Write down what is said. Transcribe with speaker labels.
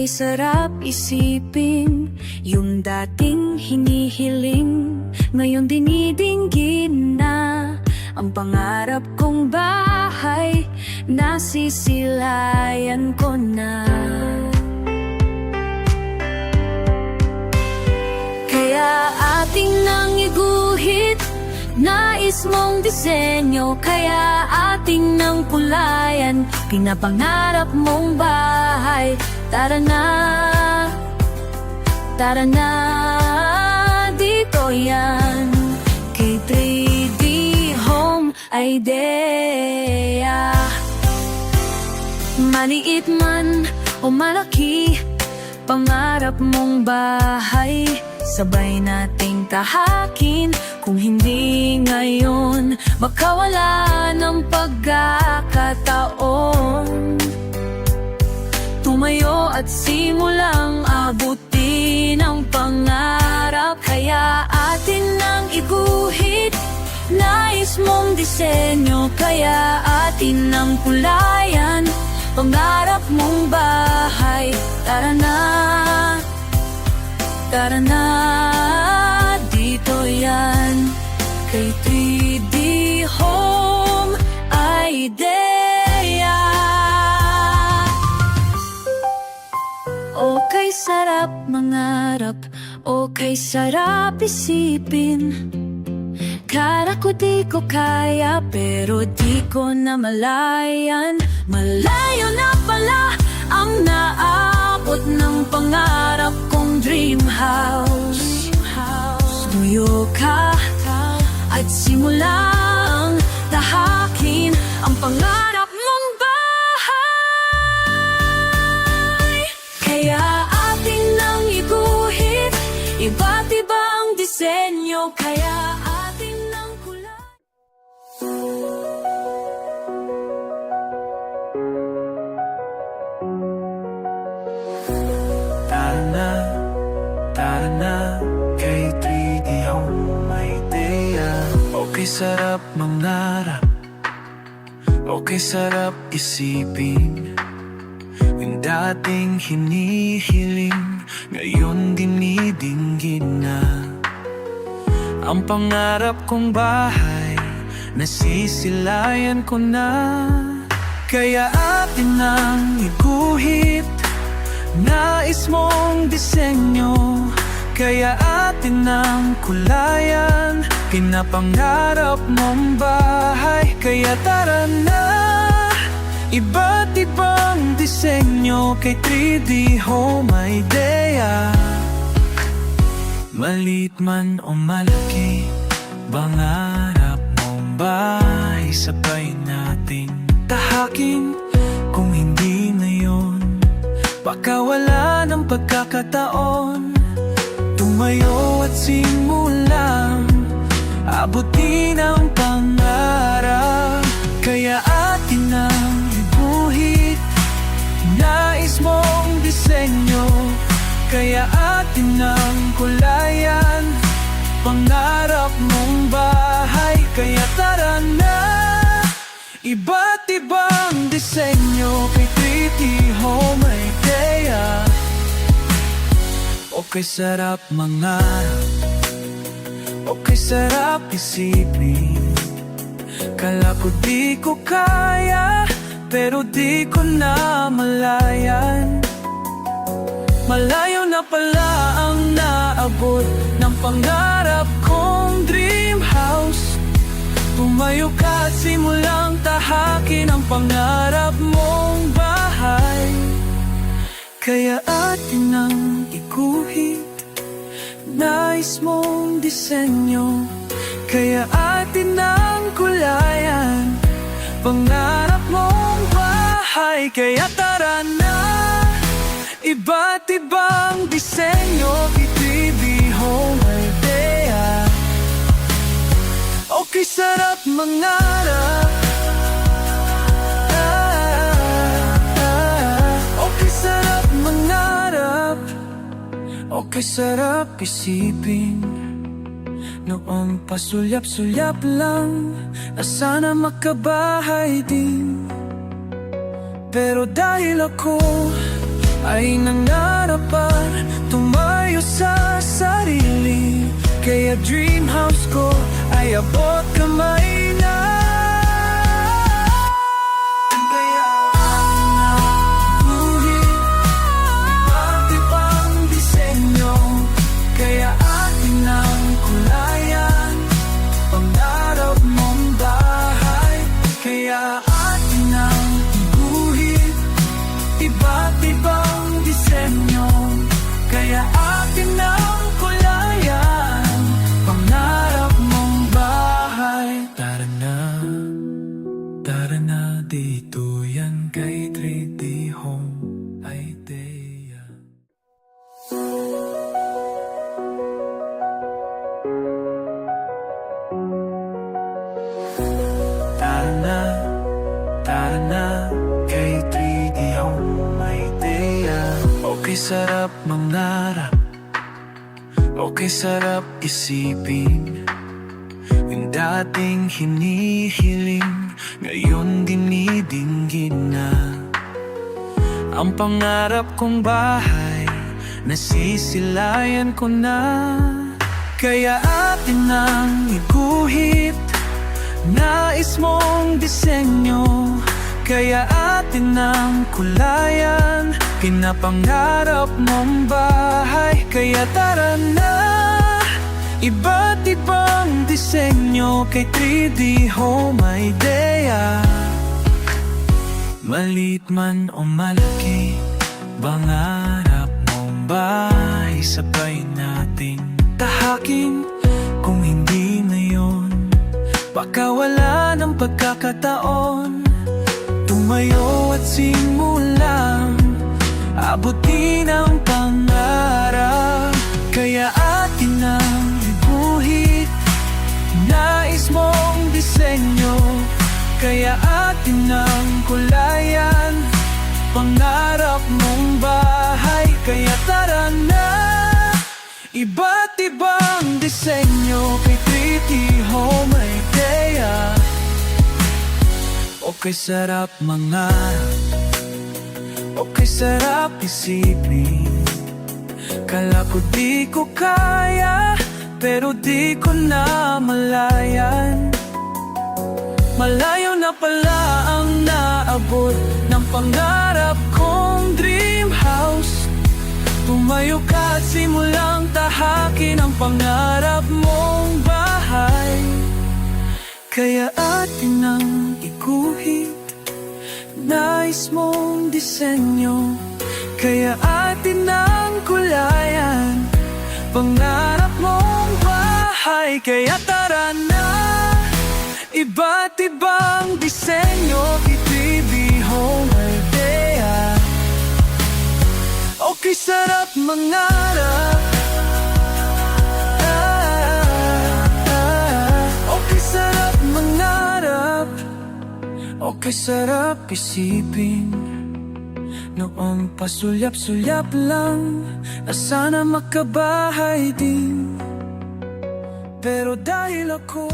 Speaker 1: Okay, sarap isipin yung dating hinihiling, ngayon dinidinggin na ang pangarap kong bahay, nasisilayan ko na. Kaya ating nang iguhit, nais mong disenyo, kaya ating nang kulayan, pinapangarap mong bahay. Tara na, dito yan, kay 3D Home Idea. Maliit man o malaki, pangarap mong bahay, sabay nating tahakin. Kung hindi ngayon, makawala ng pagkakataon. Tumayo at simulang abutin ang pangarap, kaya atin nang iguhit, nais mong disenyo, kaya atin nang kulayan, pangarap mong bahay. Tara na, dito yan, kay 3D Home Idea. Okay, sarap mangarap, okay, sarap isipin. Kala ko di ko kaya, pero di ko namalayan. Malayo na pala ang naabot ng pangarap kong dream house. Tuyo ka at simulang tahakin ang pangarap mong bahay. Kaya ating nang iguhit, iba't ibang disenyo, kaya ating nang kulay.
Speaker 2: Tara na, kay 3D Home Idea. Okay, sarap mangarap, okay, sarap isipin. Yung dating hinihiling, ngayon dinidinggin na. Ang pangarap kong bahay, nasisilayan ko na. Kaya atin nang iguhit, nais mong disenyo, kaya atin nang kulayan, pinapangarap mong bahay. Kaya tara na, iba't ibang disenyo, kay 3D Home Idea. Malit man o malaki, pangarap mong bahay, sabay nating tahakin. Kung hindi ngayon, baka wala ng pagkakataon. Tumayo at simulang abutin ang pangarap, kaya atin nang iguhit, nais mong disenyo, kaya atin nang kulayan, pangarap mong bahay. Kaya tara na, iba't ibang disenyo, kay 3D Home Idea. Okay, sarap mangarap, okay, sarap isipin. Kala ko di ko kaya, pero di ko namalayan. Malayo na pala ang naabot ng pangarap kong dream house. Tumayo ka at simulang tahakin ang pangarap mong bahay. Kaya atin nang iguhit, nais mong disenyo, kaya atin nang kulayan, pangarap mong bahay. Kaya tara na, iba't ibang disenyo, kay 3D Home Idea. Okay, sarap mangarap, okay, sarap mangarap, okay, sarap isipin. Noong pasulyap-sulyap lang, na sana makabahay din. Pero dahil ako ay nangarapan tumayo sa sarili. Kaya dream house ko ay abot kamay na. Kaya ang guhit, iba't ibang disenyo. Kaya atin ang kulayan, pangarap mong bahay. Kaya atin ang guhit, iba't ibang disenyo. Kaya atin ang kulayan, pangarap mong bahay. Tara na dito yan kay 3D Home Idea. Tara na kay 3D Home Idea. Okay, sarap mangarap, okay, sarap isipin. Yung dating hinihiling, ngayon dinidinggin na. Ang pangarap kong bahay, nasisilayan ko na. Kaya atin ang iguhit, nais mong disenyo. Kaya atin ang kulayan, pinapangarap mong bahay. Kaya tara na, iba't ibang disenyo kay 3D Home Idea. Malit man o malaki, pangarap mong bahay, sabay nating tahakin. Kung hindi ngayon, baka wala ng pagkakataon. Tumayo at simulang abutin ang pangarap. Kaya atin ang iguhit, nais mong disenyo. Kaya atin ang kulayan, pangarap mong bahay. Kaya tara na, iba't ibang disenyo kay 3D Home Idea. Okay, sarap mangarap, okay, sarap isipin. Kala ko di ko kaya, pero di ko na malayan. Malayo na pala ang naabot ng pangarap kong dream house. Tumayo ka at simulang tahakin ang pangarap mong bahay. Kaya atin ang iguhit, nais mong disenyo. Kaya atin ang kulayan, pangarap mong bahay. Kaya tara na, iba't ibang disenyo kay 3D Home Idea. Okay, sarap mangarap, okay, sarap mangarap, okay, sarap isipin. Noong pasulyap-sulyap lang, na sana makabahay din. Pero dahil ako